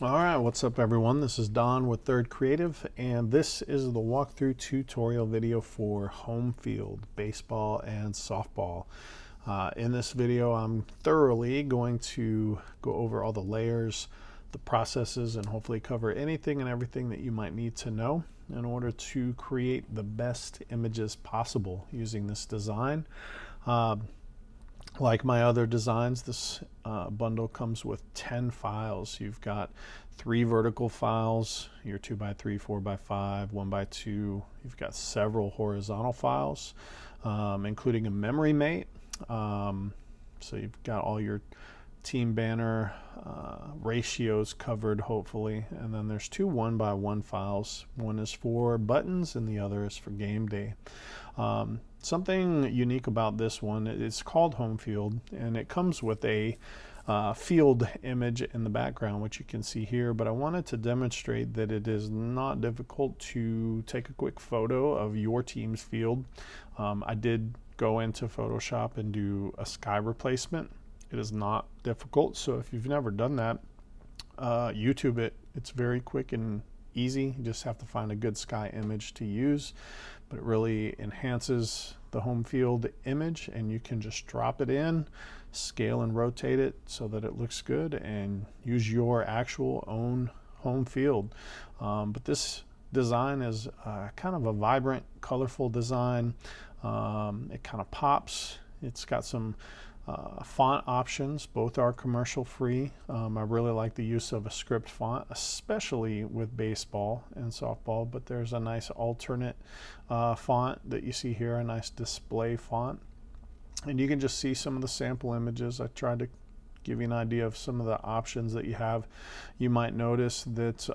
All right, what's up everyone? This is Don with Third Creative, and this is the walkthrough tutorial video for home field baseball and softball. In this video, I'm thoroughly going to go over all the layers, the processes, and hopefully cover anything and everything that you might need to know in order to create the best images possible using this design. Like my other designs, this bundle comes with 10 files. You've got 3 vertical files, your 2x3, 4x5, 1x2. You've got several horizontal files, including a memory mate. So you've got all your team banner ratios covered, hopefully. And then there's 2 1x1 files. One is for buttons and the other is for game day. Something unique about this one, it's called Home Field, and it comes with a field image in the background, which you can see here, but I wanted to demonstrate that it is not difficult to take a quick photo of your team's field. I did go into Photoshop and do a sky replacement. It is not difficult, so if you've never done that, YouTube it. It's very quick and easy. You just have to find a good sky image to use, but it really enhances the home field image, and you can just drop it in, scale and rotate it so that it looks good, and use your actual own home field. But this design is kind of a vibrant, colorful design. It kind of pops. It's got some font options. Both are commercial free. I really like the use of a script font, especially with baseball and softball, but there's a nice alternate font that you see here, a nice display font. And you can just see some of the sample images. I tried to give you an idea of some of the options that you have. You might notice that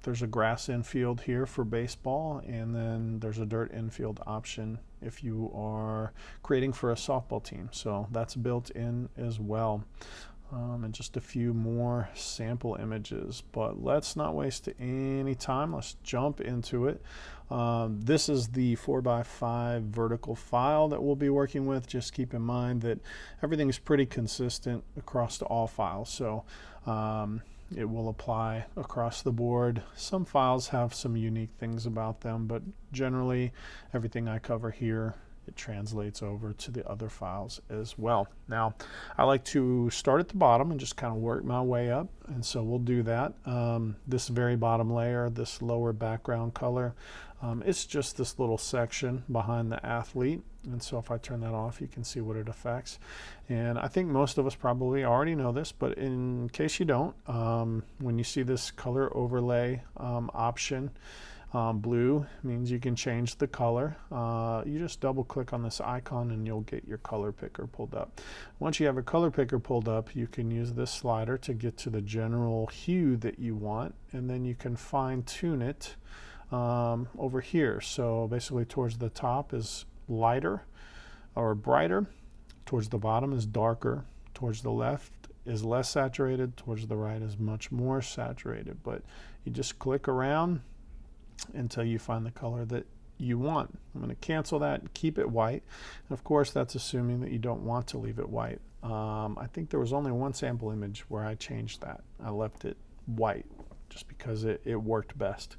there's a grass infield here for baseball, and then there's a dirt infield option if you are creating for a softball team. So that's built in as well. And just a few more sample images, but let's not waste any time. Let's jump into it. This is the 4x5 vertical file that we'll be working with. Just keep in mind that everything is pretty consistent across all files, so it will apply across the board. Some files have some unique things about them, but generally everything I cover here, it translates over to the other files as well. Now, I like to start at the bottom and just kind of work my way up, and so we'll do that. This very bottom layer, this lower background color, it's just this little section behind the athlete, and so if I turn that off, you can see what it affects. And I think most of us probably already know this, but in case you don't, when you see this color overlay option, blue means you can change the color. You just double click on this icon and you'll get your color picker pulled up. Once you have a color picker pulled up, you can use this slider to get to the general hue that you want, and then you can fine tune it over here. So basically towards the top is lighter or brighter, towards the bottom is darker, towards the left is less saturated, towards the right is much more saturated. But you just click around until you find the color that you want. I'm going to cancel that and keep it white. And of course, that's assuming that you don't want to leave it white. I think there was only one sample image where I changed that. I left it white just because it worked best.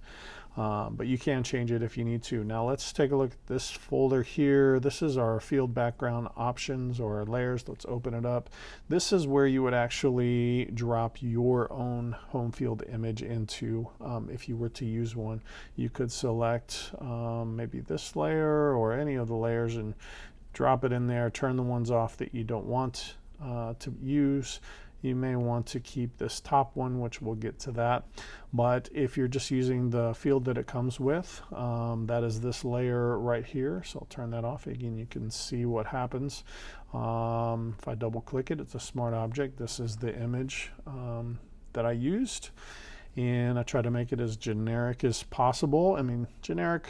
But you can change it if you need to. Now let's take a look at this folder here. This is our field background options or layers. Let's open it up. This is where you would actually drop your own home field image into. If you were to use one, you could select maybe this layer or any of the layers and drop it in there. Turn the ones off that you don't want to use. You may want to keep this top one, which we'll get to that. But if you're just using the field that it comes with, that is this layer right here. So I'll turn that off. Again, you can see what happens. If I double click it, it's a smart object. This is the image that I used. And I try to make it as generic as possible. I mean, generic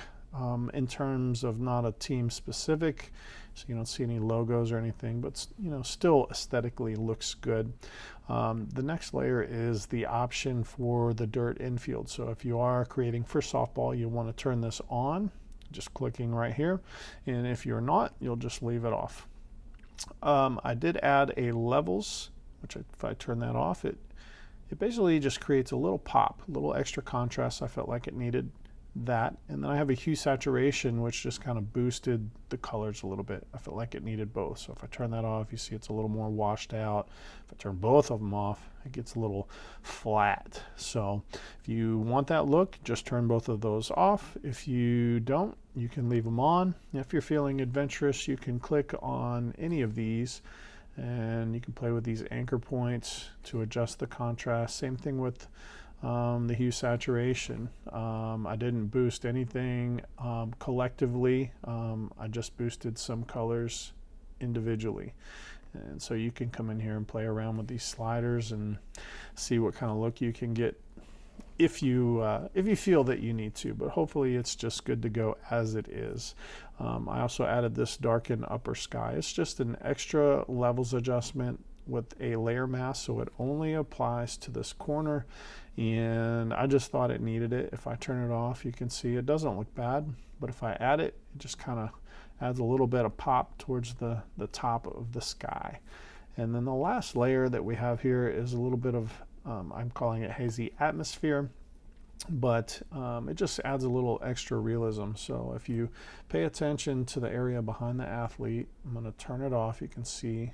in terms of not a team specific, so you don't see any logos or anything, but still aesthetically looks good. The next layer is the option for the dirt infield. So if you are creating for softball, you want to turn this on, just clicking right here, and if you're not, you'll just leave it off. I did add a levels, which if I turn that off, it it basically just creates a little pop, a little extra contrast. I felt like it needed that. And then I have a hue saturation, which just kind of boosted the colors a little bit. I felt like it needed both. So if I turn that off, you see it's a little more washed out. If I turn both of them off, it gets a little flat. So if you want that look, just turn both of those off. If you don't, you can leave them on. If you're feeling adventurous, you can click on any of these and you can play with these anchor points to adjust the contrast. Same thing with the hue saturation. I didn't boost anything collectively. I just boosted some colors individually. And so you can come in here and play around with these sliders and see what kind of look you can get if you feel that you need to, but hopefully it's just good to go as it is. I also added this darken upper sky. It's just an extra levels adjustment with a layer mask, so it only applies to this corner, and I just thought it needed it. If I turn it off, you can see it doesn't look bad, but if I add it, it just kind of adds a little bit of pop towards the top of the sky. And then the last layer that we have here is a little bit of I'm calling it hazy atmosphere, but it just adds a little extra realism. So if you pay attention to the area behind the athlete, I'm going to turn it off. You can see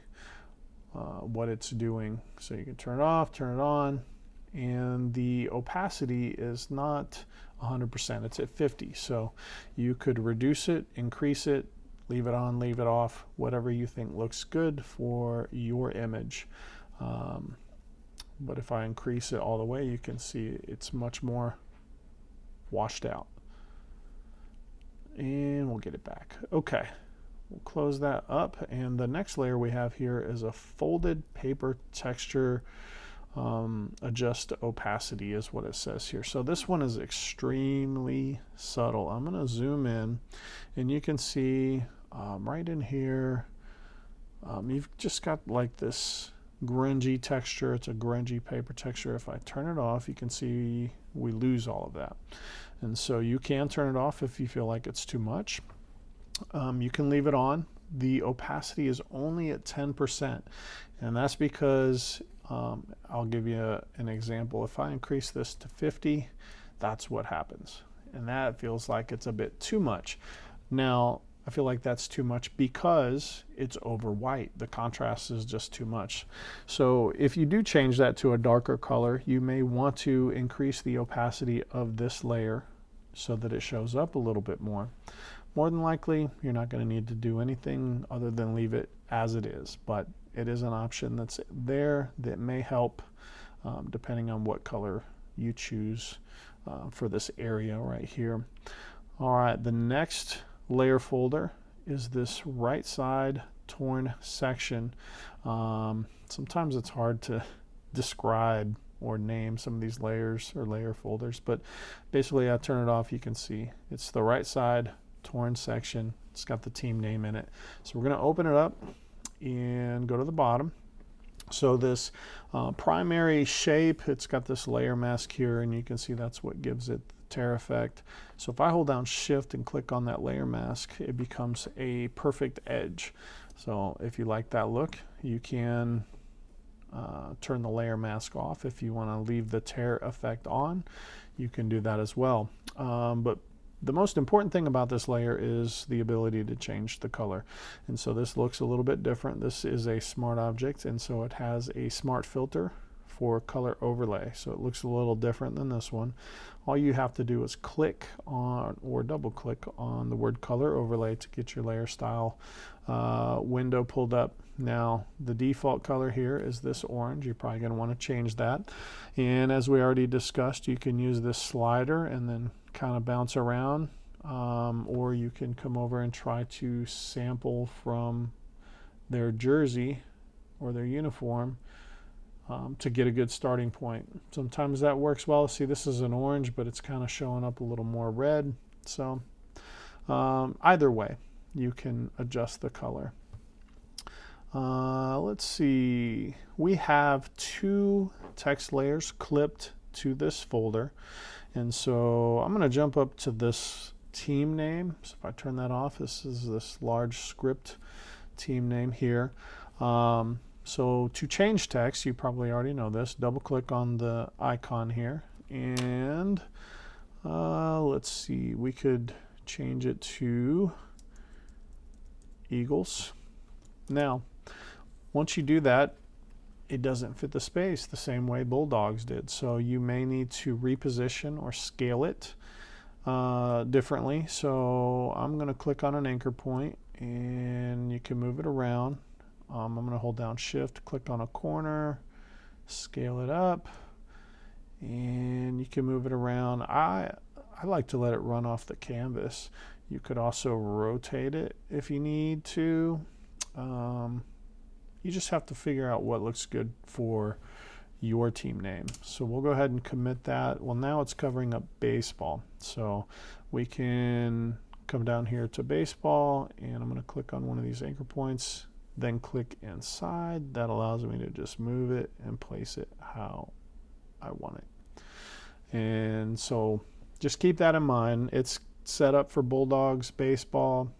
what it's doing. So you can turn it off, turn it on, and the opacity is not 100%, it's at 50. So you could reduce it, increase it, leave it on, leave it off, whatever you think looks good for your image. But if I increase it all the way, you can see it's much more washed out. And we'll get it back. Okay, we'll close that up. And the next layer we have here is a folded paper texture. Adjust opacity is what it says here. So this one is extremely subtle. I'm going to zoom in, and you can see right in here, you've just got like this grungy texture. It's a grungy paper texture. If I turn it off, you can see we lose all of that. And so you can turn it off if you feel like it's too much. You can leave it on. The opacity is only at 10%, and that's because I'll give you an example. If I increase this to 50, that's what happens, and that feels like it's a bit too much. Now I feel like that's too much because it's over white. The contrast is just too much. So if you do change that to a darker color, you may want to increase the opacity of this layer so that it shows up a little bit more. More than likely, you're not going to need to do anything other than leave it as it is, but it is an option that's there that may help depending on what color you choose for this area right here. All right, the next layer folder is this right side torn section. Sometimes it's hard to describe or name some of these layers or layer folders, but basically I turn it off. You can see it's the right side torn section. It's got the team name in it. So we're going to open it up and go to the bottom. So this primary shape, it's got this layer mask here, and you can see that's what gives it the tear effect. So if I hold down shift and click on that layer mask, it becomes a perfect edge. So if you like that look, you can turn the layer mask off. If you want to leave the tear effect on, you can do that as well. But the most important thing about this layer is the ability to change the color. And so this looks a little bit different. This is a smart object, and so it has a smart filter for color overlay. So it looks a little different than this one. All you have to do is click on or double click on the word color overlay to get your layer style window pulled up. Now the default color here is this orange. You're probably going to want to change that. And as we already discussed, you can use this slider and then kind of bounce around, or you can come over and try to sample from their jersey or their uniform to get a good starting point. Sometimes that works well. See, this is an orange, but it's kind of showing up a little more red. So either way, you can adjust the color. Let's see. We have two text layers clipped to this folder. And so I'm going to jump up to this team name. So if I turn that off, this is this large script team name here. So to change text, you probably already know this, double click on the icon here, and let's see, we could change it to Eagles. Now, once you do that, it doesn't fit the space the same way Bulldogs did. So you may need to reposition or scale it differently. So I'm going to click on an anchor point, and you can move it around. I'm going to hold down Shift, click on a corner, scale it up, and you can move it around. I like to let it run off the canvas. You could also rotate it if you need to. You just have to figure out what looks good for your team name. So we'll go ahead and commit that. Well, now it's covering up baseball. So we can come down here to baseball, and I'm going to click on one of these anchor points, then click inside. That allows me to just move it and place it how I want it. And so just keep that in mind. It's set up for Bulldogs baseball.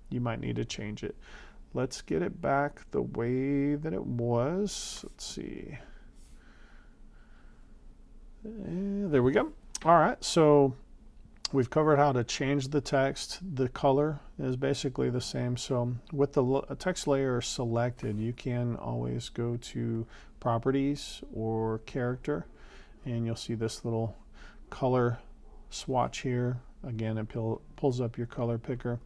You might need to change it. Let's get it back the way that it was. Let's see. There we go. All right, so we've covered how to change the text. The color is basically the same. So with the text layer selected, you can always go to Properties or Character, and you'll see this little color swatch here. Again, it pulls up your color picker.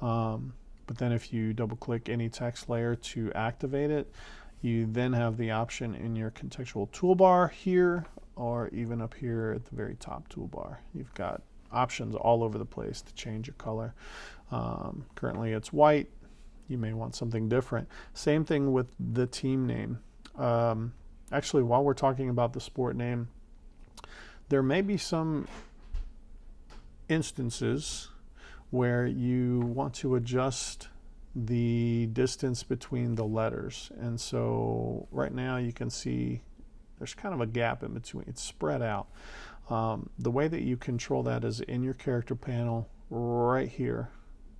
But then if you double click any text layer to activate it, you then have the option in your contextual toolbar here, or even up here at the very top toolbar. You've got options all over the place to change your color. Currently it's white. You may want something different. Same thing with the team name. Actually, while we're talking about the sport name, there may be some instances where you want to adjust the distance between the letters. And so right now you can see there's kind of a gap in between. It's spread out. The way that you control that is in your character panel right here.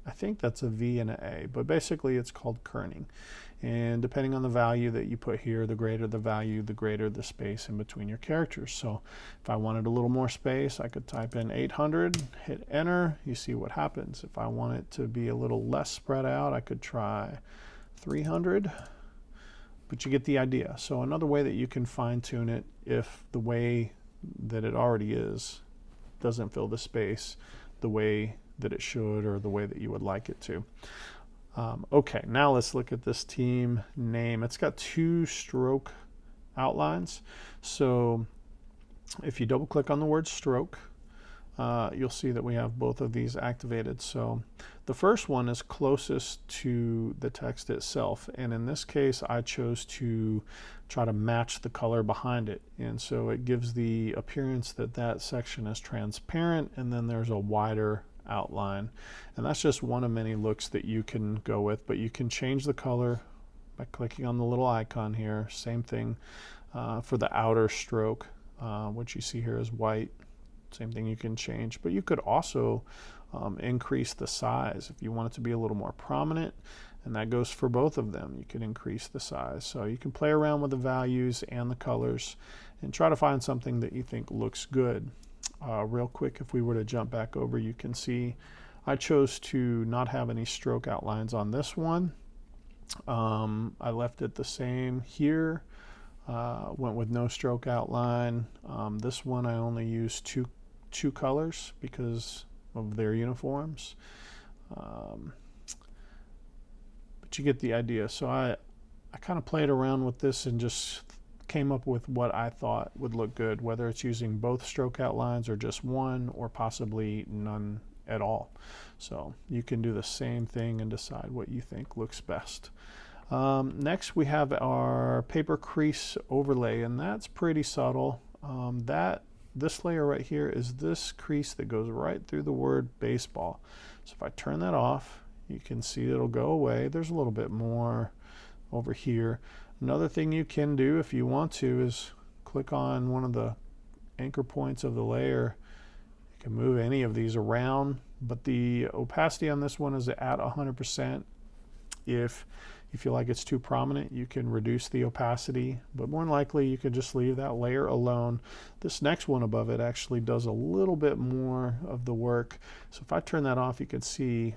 I think that's a V and an A, but basically it's called kerning. And depending on the value that you put here, the greater the value, the greater the space in between your characters. So if I wanted a little more space, I could type in 800, hit enter, you see what happens. If I want it to be a little less spread out, I could try 300, but you get the idea. So another way that you can fine tune it, if the way that it already is doesn't fill the space the way that it should or the way that you would like it to. Okay, now let's look at this team name. It's got 2 stroke outlines. So if you double click on the word stroke, you'll see that we have both of these activated. So the first one is closest to the text itself, and in this case I chose to try to match the color behind it, and so it gives the appearance that that section is transparent and then there's a wider outline. And that's just one of many looks that you can go with, but you can change the color by clicking on the little icon here. Same thing for the outer stroke, which you see here is white. Same thing you can change, but you could also increase the size if you want it to be a little more prominent, and that goes for both of them. You can increase the size. So you can play around with the values and the colors and try to find something that you think looks good. Real quick, if we were to jump back over, you can see I chose to not have any stroke outlines on this one. I left it the same here. Went with no stroke outline. This one I only used two colors because of their uniforms. But you get the idea. So I kind of played around with this and just came up with what I thought would look good, whether it's using both stroke outlines or just one, or possibly none at all. So you can do the same thing and decide what you think looks best. Next we have our paper crease overlay, and that's pretty subtle. This layer right here is this crease that goes right through the word baseball. So if I turn that off, you can see it'll go away. There's a little bit more over here. Another thing you can do if you want to is click on one of the anchor points of the layer. You can move any of these around, but the opacity on this one is at 100%. If You feel like it's too prominent, you can reduce the opacity, but more than likely you can just leave that layer alone. This next one above it actually does a little bit more of the work. So if I turn that off, you can see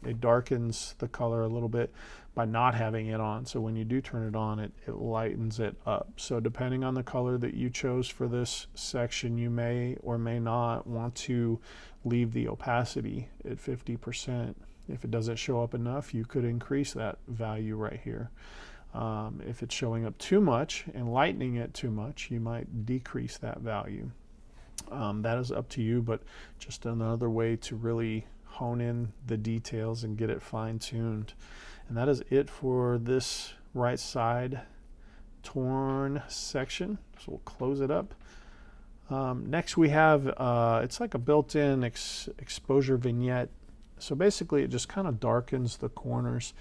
it darkens the color a little bit by not having it on. So when you do turn it on, it lightens it up. So depending on the color that you chose for this section, you may or may not want to leave the opacity at 50%. If it doesn't show up enough, you could increase that value right here. If it's showing up too much and lightening it too much, you might decrease that value. That is up to you, but just another way to really hone in the details and get it fine-tuned. And that is it for this right side torn section. So we'll close it up. Next we have, it's like a built-in exposure vignette. So basically it just kind of darkens the corners.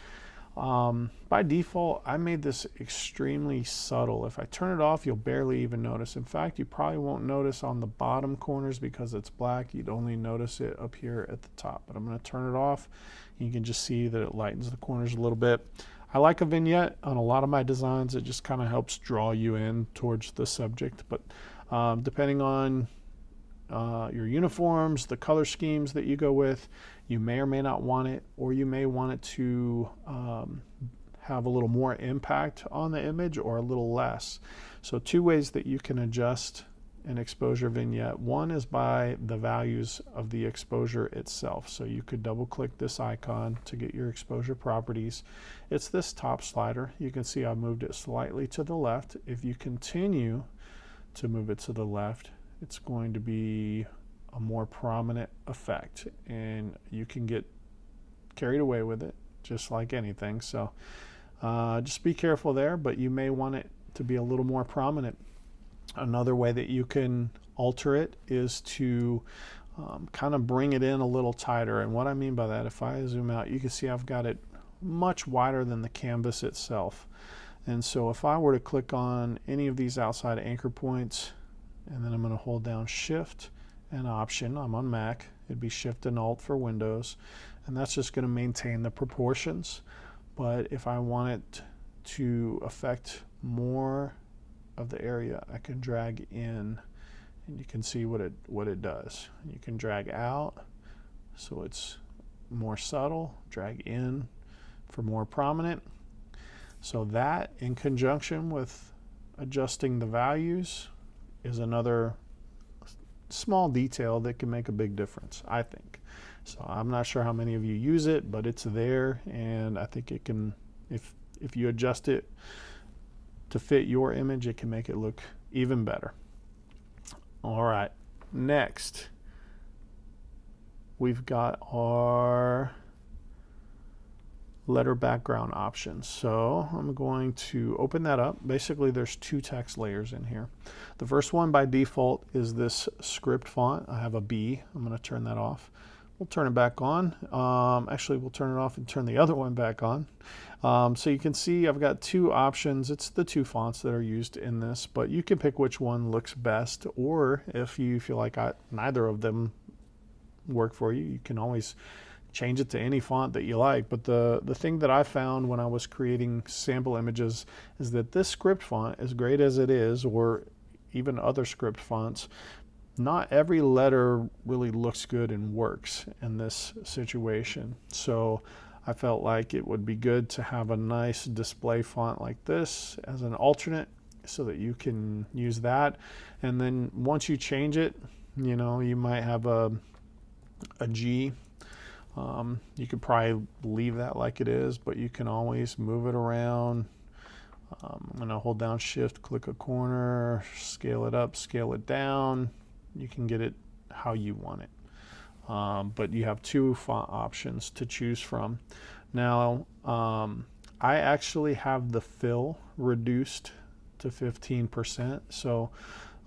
By default, I made this extremely subtle. If I turn it off, you'll barely even notice. In fact, you probably won't notice on the bottom corners because it's black. You'd only notice it up here at the top. But I'm going to turn it off. You can just see that it lightens the corners a little bit. I like a vignette on a lot of my designs. It just kind of helps draw you in towards the subject. But depending on your uniforms, the color schemes that you go with, you may or may not want it, or you may want it to have a little more impact on the image or a little less. So two ways that you can adjust an exposure vignette. One is by the values of the exposure itself. So you could double click this icon to get your exposure properties. It's this top slider. You can see I moved it slightly to the left. If you continue to move it to the left, it's going to be a more prominent effect, and you can get carried away with it just like anything. So just be careful there, but you may want it to be a little more prominent. Another way that you can alter it is to kind of bring it in a little tighter. And what I mean by that, if I zoom out, you can see I've got it much wider than the canvas itself. And so if I were to click on any of these outside anchor points, and then I'm going to hold down Shift and Option. I'm on Mac. It'd be Shift and Alt for Windows. And that's just going to maintain the proportions. But if I want it to affect more of the area, I can drag in, and you can see what it does. You can drag out so it's more subtle, drag in for more prominent. So that, in conjunction with adjusting the values, is another small detail that can make a big difference, I think. So I'm not sure how many of you use it, but it's there, and I think it can, if you adjust it to fit your image, it can make it look even better. All right, next we've got our letter background options. So I'm going to open that up. Basically, there's two text layers in here. The first one by default is this script font. I have a B. I'm going to turn that off. We'll turn it back on. Actually, we'll turn it off and turn the other one back on. So you can see I've got two options. It's the two fonts that are used in this, but you can pick which one looks best, or if you feel like neither of them work for you, you can always change it to any font that you like. But the thing that I found when I was creating sample images is that this script font, as great as it is, or even other script fonts, not every letter really looks good and works in this situation. So I felt like it would be good to have a nice display font like this as an alternate so that you can use that. And then once you change it, you know, you might have a G. You could probably leave that like it is, but you can always move it around. I'm going to hold down Shift, click a corner, scale it up, scale it down. You can get it how you want it. But you have two font options to choose from. Now, I actually have the fill reduced to 15%. So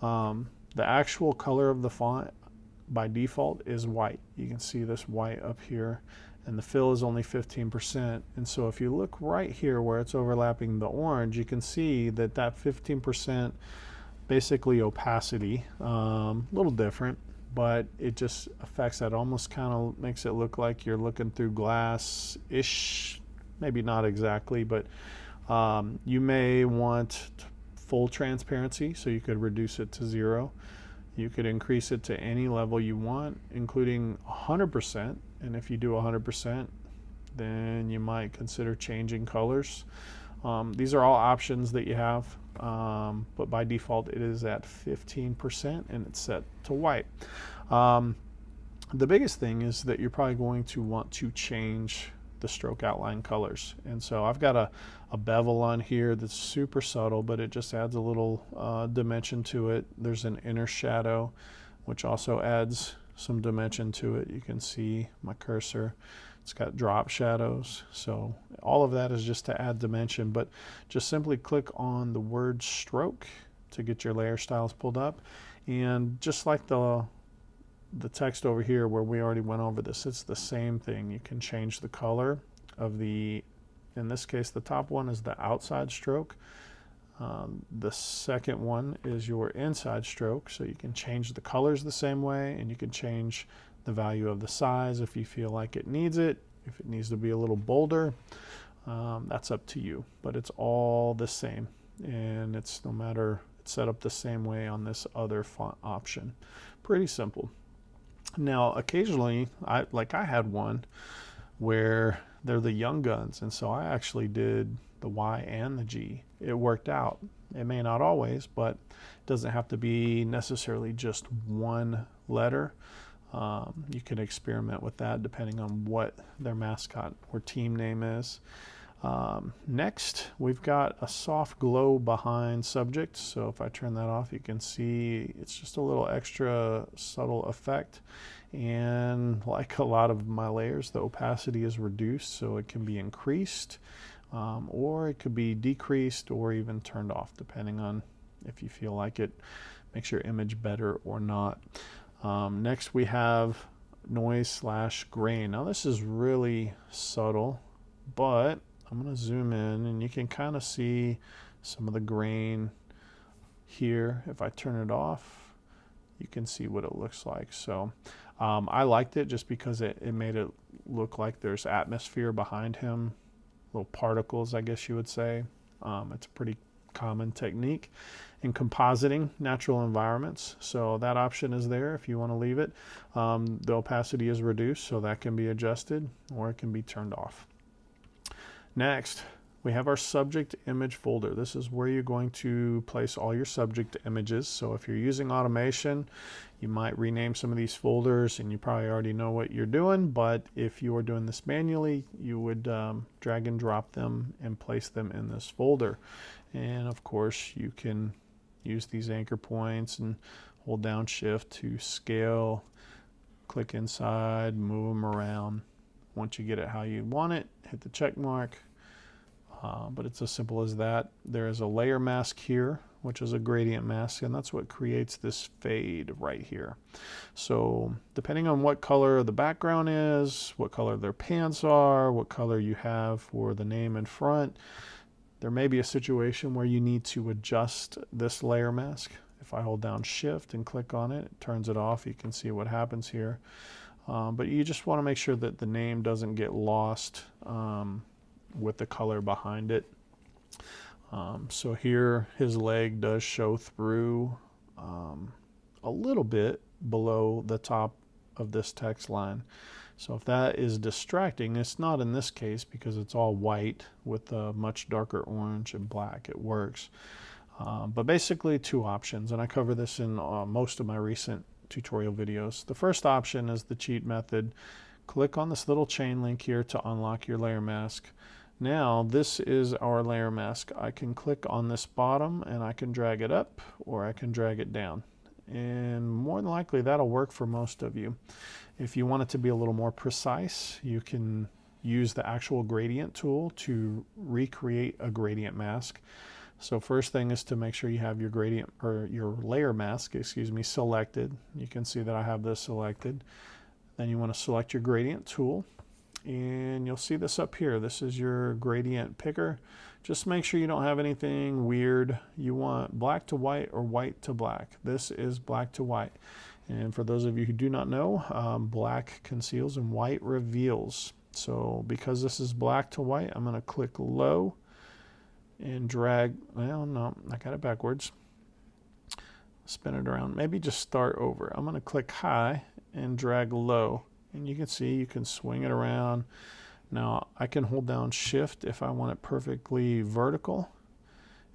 the actual color of the font by default is white. You can see this white up here, and the fill is only 15%. And so if you look right here where it's overlapping the orange, you can see that 15% basically opacity, a little different, but it just affects that, almost kind of makes it look like you're looking through glass-ish maybe not exactly, but you may want full transparency, so you could reduce it to 0. You could increase it to any level you want, including 100%. And if you do 100%, then you might consider changing colors. These are all options that you have, but by default it is at 15% and it's set to white. The biggest thing is that you're probably going to want to change the stroke outline colors. And so I've got a bevel on here that's super subtle, but it just adds a little dimension to it. There's an inner shadow, which also adds some dimension to it. You can see my cursor. It's got drop shadows. So all of that is just to add dimension, but just simply click on the word stroke to get your layer styles pulled up. And just like the text over here where we already went over this, it's the same thing. You can change the color of the, in this case, the top one is the outside stroke. The second one is your inside stroke, so you can change the colors the same way, and you can change the value of the size if you feel like it needs it. If it needs to be a little bolder, that's up to you, but it's all the same, and it's set up the same way on this other font option. Pretty simple. Now, occasionally, I had one where they're the young guns, and so I actually did the Y and the G. It worked out. It may not always, but it doesn't have to be necessarily just one letter. You can experiment with that depending on what their mascot or team name is. Next, we've got a soft glow behind subject. So if I turn that off, you can see it's just a little extra subtle effect. And like a lot of my layers, the opacity is reduced, so it can be increased, or it could be decreased or even turned off, depending on if you feel like it makes your image better or not. Next, we have noise/grain. Now this is really subtle, but I'm going to zoom in and you can kind of see some of the grain here. If I turn it off, you can see what it looks like. So I liked it just because it made it look like there's atmosphere behind him, little particles, I guess you would say. It's a pretty common technique in compositing natural environments, so that option is there if you want to leave it. The opacity is reduced, so that can be adjusted or it can be turned off. Next, we have our subject image folder. This is where you're going to place all your subject images. So if you're using automation, you might rename some of these folders, and you probably already know what you're doing, but if you are doing this manually, you would drag and drop them and place them in this folder. And of course, you can use these anchor points and hold down Shift to scale, click inside, move them around. Once you get it how you want it, hit the check mark. But it's as simple as that. There is a layer mask here, which is a gradient mask, and that's what creates this fade right here. So depending on what color the background is, what color their pants are, what color you have for the name in front, there may be a situation where you need to adjust this layer mask. If I hold down Shift and click on it, it turns it off. You can see what happens here. But you just want to make sure that the name doesn't get lost with the color behind it. So here his leg does show through a little bit below the top of this text line. So if that is distracting, it's not in this case because it's all white with a much darker orange and black. It works. But basically two options, and I cover this in most of my recent tutorial videos. The first option is the cheat method. Click on this little chain link here to unlock your layer mask. Now this is our layer mask. I can click on this bottom and I can drag it up or I can drag it down. And more than likely that'll work for most of you. If you want it to be a little more precise, you can use the actual gradient tool to recreate a gradient mask. So first thing is to make sure you have your gradient or your layer mask, selected. You can see that I have this selected. Then you want to select your gradient tool, and you'll see this up here. This is your gradient picker. Just make sure you don't have anything weird. You want black to white or white to black. This is black to white. And for those of you who do not know, black conceals and white reveals. So because this is black to white, I'm going to click low and drag. Well, no, I got it backwards. Spin it around. Maybe just start over. I'm going to click high and drag low. And you can see you can swing it around. Now I can hold down shift if I want it perfectly vertical.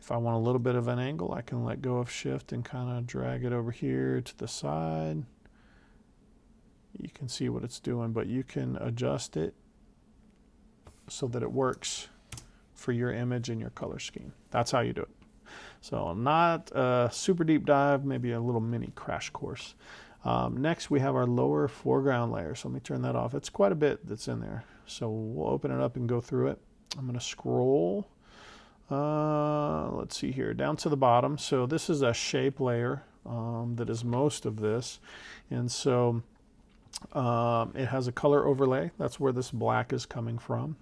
If I want a little bit of an angle, I can let go of shift and kind of drag it over here to the side. You can see what it's doing, but you can adjust it so that it works for your image and your color scheme. That's how you do it. So not a super deep dive, maybe a little mini crash course. Next we have our lower foreground layer. So let me turn that off. It's quite a bit that's in there. So we'll open it up and go through it. I'm going to scroll. Let's see here, down to the bottom. So this is a shape layer that is most of this. And so it has a color overlay. That's where this black is coming from.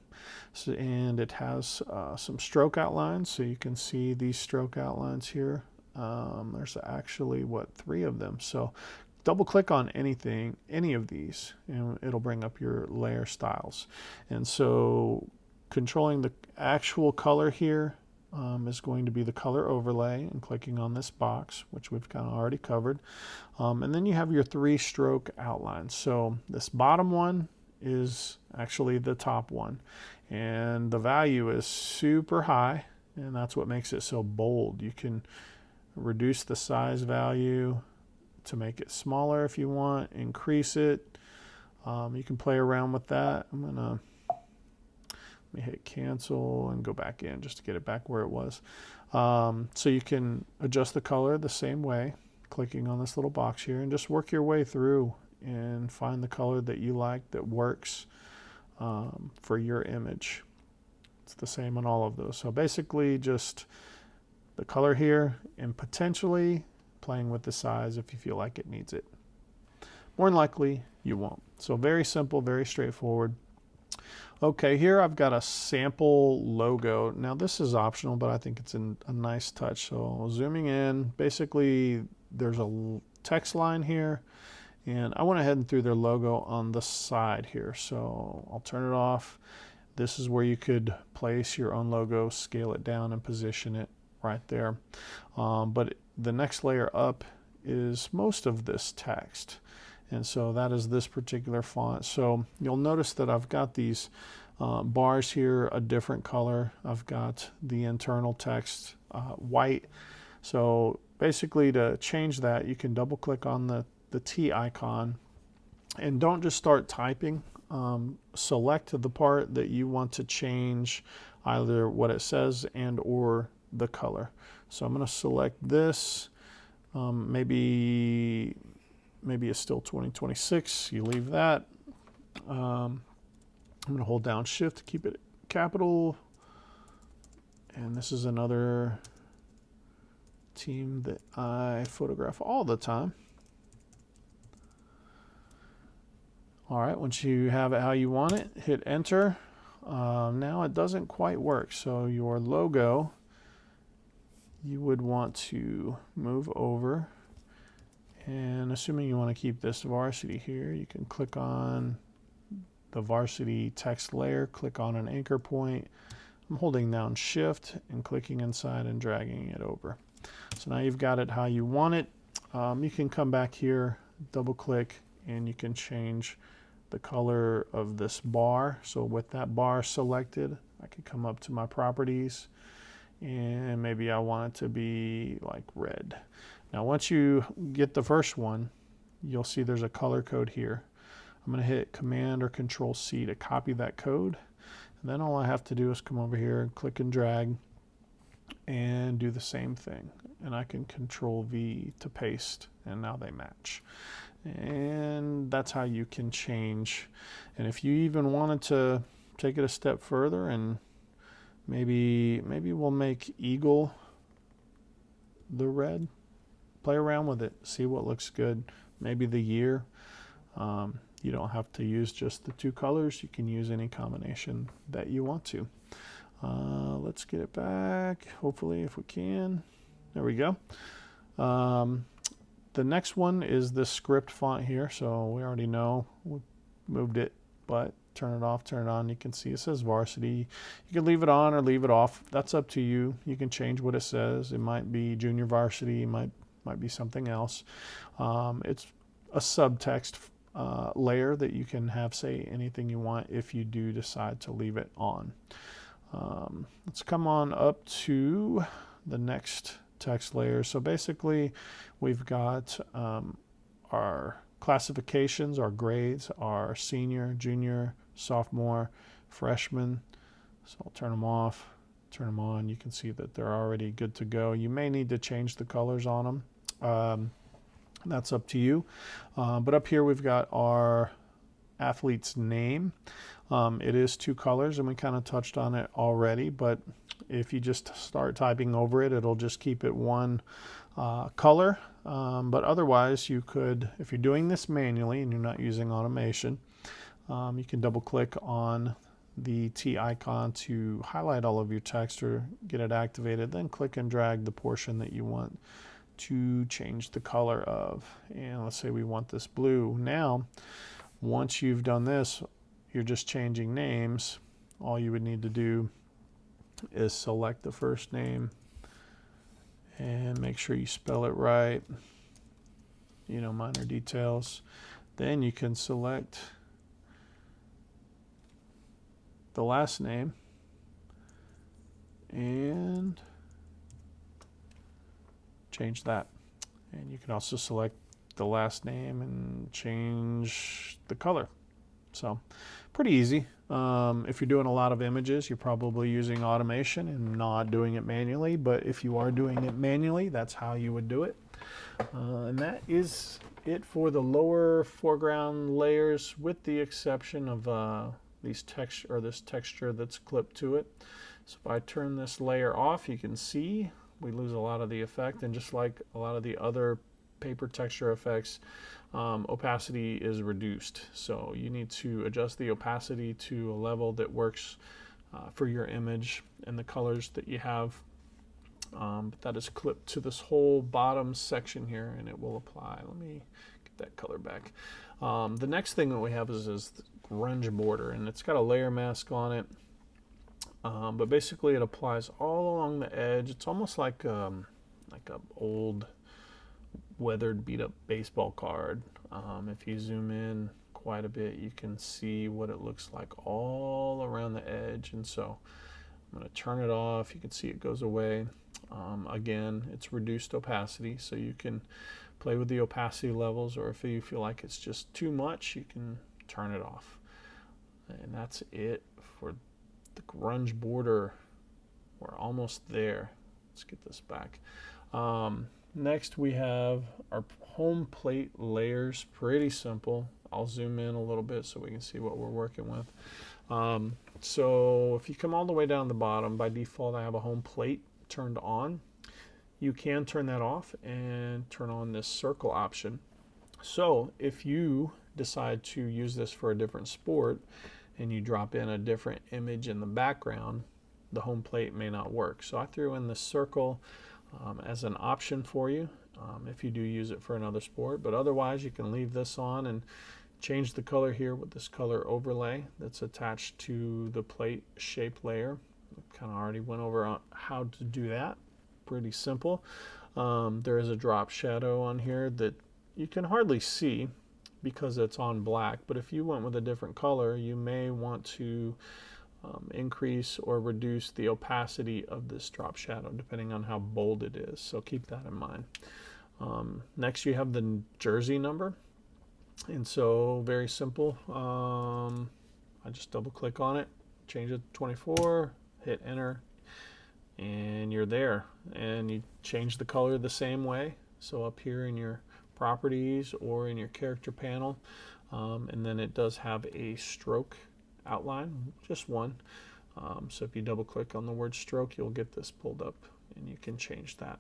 So, and it has some stroke outlines. So you can see these stroke outlines here. There's actually, what, 3 of them. So double click on any of these, and it'll bring up your layer styles. And so controlling the actual color here is going to be the color overlay, and clicking on this box, which we've kind of already covered. And then you have your 3 stroke outlines. So this bottom one is actually the top one, and the value is super high, and that's what makes it so bold. You can reduce the size value to make it smaller if you want, increase it. You can play around with that. Let me hit cancel and go back in just to get it back where it was. So you can adjust the color the same way, clicking on this little box here, and just work your way through and find the color that you like that works for your image. It's the same on all of those. So basically just the color here, and potentially playing with the size if you feel like it needs it. More than likely you won't. So very simple, very straightforward. Okay, here I've got a sample logo. Now this is optional, but I think it's a nice touch. So zooming in, basically there's a text line here, and I went ahead and threw their logo on the side here. So I'll turn it off. This is where you could place your own logo, scale it down and position it right there. But the next layer up is most of this text. And so that is this particular font. So you'll notice that I've got these bars here, a different color. I've got the internal text white. So basically to change that, you can double click on the T icon, and don't just start typing. Select the part that you want to change, either what it says and or the color. So I'm going to select this. Maybe it's still 2026. You leave that. I'm going to hold down shift to keep it capital. And this is another team that I photograph all the time. All right, once you have it how you want it, hit enter. Now it doesn't quite work. So your logo, you would want to move over. And assuming you want to keep this varsity here, you can click on the varsity text layer, click on an anchor point. I'm holding down shift and clicking inside and dragging it over. So now you've got it how you want it. You can come back here, double click, and you can change the color of this bar. So with that bar selected, I could come up to my properties, and maybe I want it to be like red. Now once you get the first one, you'll see there's a color code here. I'm going to hit Command or Control C to copy that code. And then all I have to do is come over here and click and drag and do the same thing. And I can Control V to paste, and now they match. And that's how you can change. And if you even wanted to take it a step further, and maybe we'll make eagle the red. Play around with it, see what looks good. Maybe the year. You don't have to use just the 2 colors. You can use any combination that you want to. Let's get it back, hopefully, if we can. There we go. The next one is this script font here. So we already know we moved it, but turn it off, turn it on. You can see it says varsity. You can leave it on or leave it off. That's up to you. You can change what it says. It might be junior varsity, it might be something else. It's a subtext layer that you can have say anything you want if you do decide to leave it on. Let's come on up to the next text layer. So basically we've got our classifications, our grades, our senior, junior, sophomore, freshman. So I'll turn them off, turn them on. You can see that they're already good to go. You may need to change the colors on them. That's up to you. But up here we've got our athlete's name. It is 2 colors, and we kind of touched on it already, but if you just start typing over it, it'll just keep it one color. But otherwise, you could, if you're doing this manually and you're not using automation, you can double click on the T icon to highlight all of your text or get it activated, then click and drag the portion that you want to change the color of. And let's say we want this blue. Now, once you've done this, you're just changing names. All you would need to do is select the first name and make sure you spell it right. You know, minor details. Then you can select the last name and change that. And you can also select the last name and change the color. So pretty easy. If you're doing a lot of images, you're probably using automation and not doing it manually. But if you are doing it manually, that's how you would do it. And that is it for the lower foreground layers, with the exception of this texture that's clipped to it. So if I turn this layer off, you can see we lose a lot of the effect. And just like a lot of the other paper texture effects, opacity is reduced. So you need to adjust the opacity to a level that works for your image and the colors that you have. But that is clipped to this whole bottom section here, and it will apply. Let me get that color back. The next thing that we have is the grunge border, and it's got a layer mask on it. But basically it applies all along the edge. It's almost like a old weathered beat up baseball card. If you zoom in quite a bit, you can see what it looks like all around the edge. And so I'm going to turn it off. You can see it goes away. Again, it's reduced opacity, so you can play with the opacity levels, or if you feel like it's just too much, you can turn it off. And that's it for the grunge border. We're almost there. Let's get this back. Next we have our home plate layers. Pretty simple. I'll zoom in a little bit so we can see what we're working with. So if you come all the way down the bottom, by default I have a home plate turned on. You can turn that off and turn on this circle option. So if you decide to use this for a different sport and you drop in a different image in the background, the home plate may not work. So I threw in the circle as an option for you if you do use it for another sport. But otherwise, you can leave this on and change the color here with this color overlay that's attached to the plate shape layer. I kind of already went over how to do that. Pretty simple. There is a drop shadow on here that you can hardly see because it's on black, but if you went with a different color, you may want to increase or reduce the opacity of this drop shadow depending on how bold it is, so keep that in mind. Next you have the jersey number, and so very simple. I just double click on it, change it to 24, hit enter, and you're there. And you change the color the same way, so up here in your properties or in your character panel, and then it does have a stroke outline, just one. So if you double click on the word stroke, you'll get this pulled up and you can change that.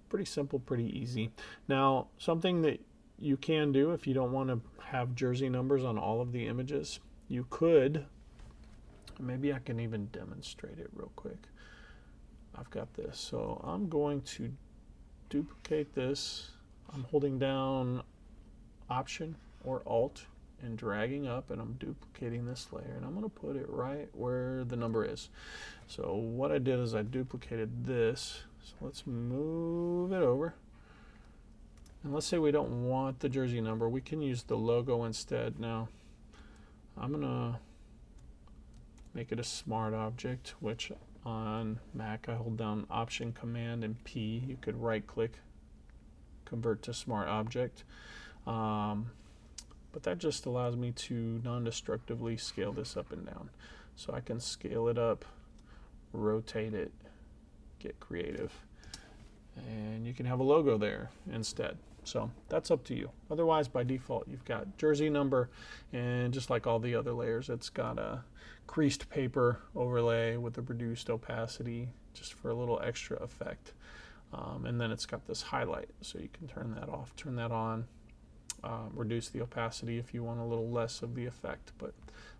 Pretty simple, pretty easy. Now, something that you can do if you don't want to have jersey numbers on all of the images, you could, maybe I can even demonstrate it real quick. I've got this, so I'm going to duplicate this. I'm holding down Option or Alt and dragging up, and I'm duplicating this layer, and I'm going to put it right where the number is. So what I did is I duplicated this. So let's move it over. And let's say we don't want the jersey number. We can use the logo instead. Now, I'm going to make it a smart object, which on Mac I hold down Option, Command, and P. You could right click, convert to smart object. But that just allows me to non-destructively scale this up and down. So I can scale it up, rotate it, get creative, and you can have a logo there instead. So that's up to you. Otherwise, by default, you've got jersey number, and just like all the other layers, it's got a creased paper overlay with a reduced opacity just for a little extra effect. And then it's got this highlight, so you can turn that off, turn that on, reduce the opacity if you want a little less of the effect, but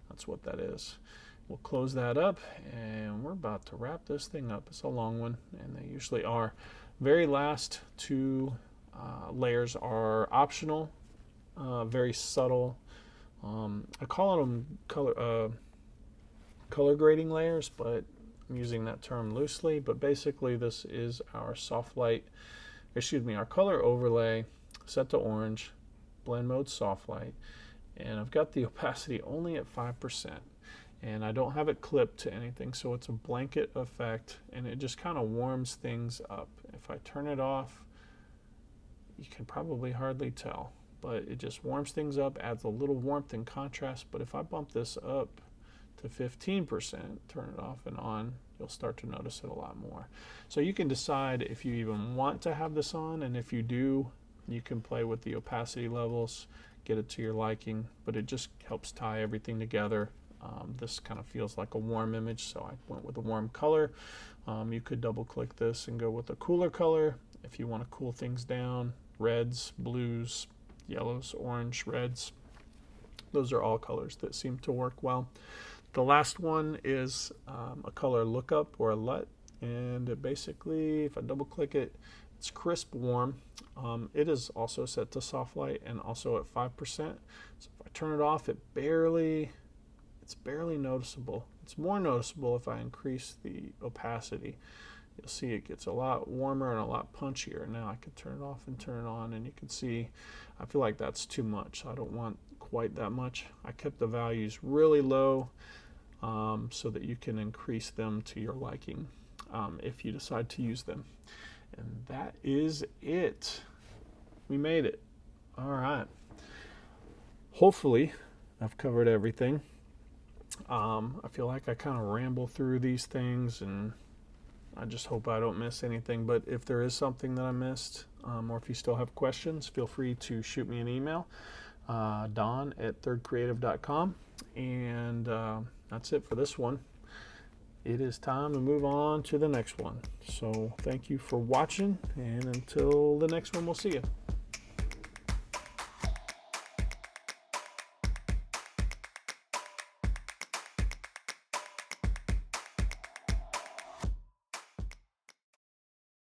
that's what that is. We'll close that up, and we're about to wrap this thing up. It's a long one, and they usually are. Very last two layers are optional, very subtle. I call them color grading layers, but I'm using that term loosely. But basically, this is our soft light, our color overlay set to orange, blend mode soft light, and I've got the opacity only at 5%. And I don't have it clipped to anything, so it's a blanket effect, and it just kind of warms things up. If I turn it off, you can probably hardly tell, but it just warms things up, adds a little warmth and contrast. But if I bump this up to 15%, turn it off and on, you'll start to notice it a lot more. So you can decide if you even want to have this on, and if you do, you can play with the opacity levels, get it to your liking, but it just helps tie everything together. This kind of feels like a warm image, so I went with a warm color. You could double click this and go with a cooler color if you want to cool things down. Reds, blues, yellows, orange, reds. Those are all colors that seem to work well. The last one is a color lookup or a LUT, and it basically, if I double click it, it's crisp warm. It is also set to soft light and also at 5%. So if I turn it off, it's barely noticeable. It's more noticeable if I increase the opacity. You'll see it gets a lot warmer and a lot punchier. Now I can turn it off and turn it on, and you can see I feel like that's too much. I don't want quite that much. I kept the values really low so that you can increase them to your liking if you decide to use them. And that is it. We made it. All right. Hopefully I've covered everything. I feel like I kind of ramble through these things, and I just hope I don't miss anything. But if there is something that I missed, or if you still have questions, feel free to shoot me an email, don@thirdcreative.com. And that's it for this one. It is time to move on to the next one. So thank you for watching, and until the next one, we'll see you.